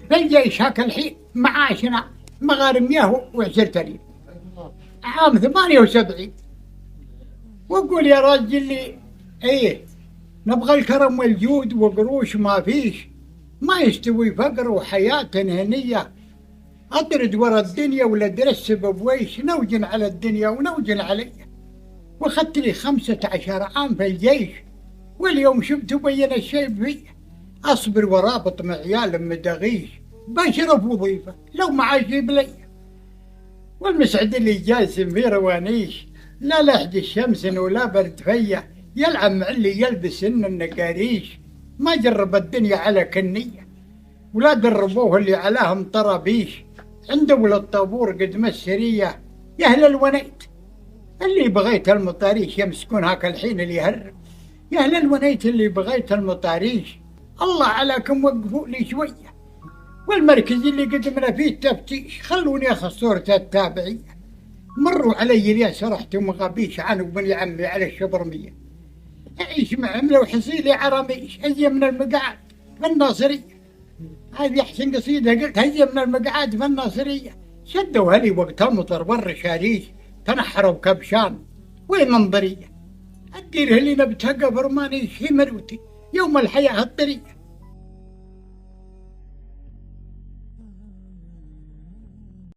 بالجيش هاك الحين معاشنا مغارم 120 عام 78. واقول يا راجل لي ايه، نبغى الكرم والجود وقروش ما فيش، ما يستوي فقر وحياة هنية. اطرد ورا الدنيا ولا درس سبب ويش، نوجن على الدنيا ونوجن علي. واخذت لي 15 عام في الجيش، واليوم شفت بين الشيء فيه. اصبر ورابط مع عيال مدغيش، بشرف وظيفة لو ما اجيب لي. والمسعد اللي جالس في روانيش، لا لحد الشمس ولا برد فيا، يلعب مع اللي يلبس النقاريش. ما جرب الدنيا على كنية، ولا دربوه اللي علاهم طرابيش. عنده ولا الطابور قد مسرية، يا أهل الونيت اللي بغيت المطاريش يمسكون هاك الحين اللي يهرب. يا أهل الونيت اللي بغيت المطاريش، الله عليكم وقفوا لي شوية. والمركز اللي قدمنا فيه التفتيش، خلوني أخذ صورة التابعية. مروا علي الياس رحت ومغابيش، عنوا بني عمي على الشبرمية. أعيش معهم لو حصيلي عراميش، هي من المقعد في الناصرية. هذه أحسن قصيدة قلت، هي من المقعد في الناصرية. شدوا هلي وقت المطر والرشاريش، تنحروا كبشان وين منظرية. الدير اللي نبتها قبر مانيش هي مروتي، يوم الحياة الطرية.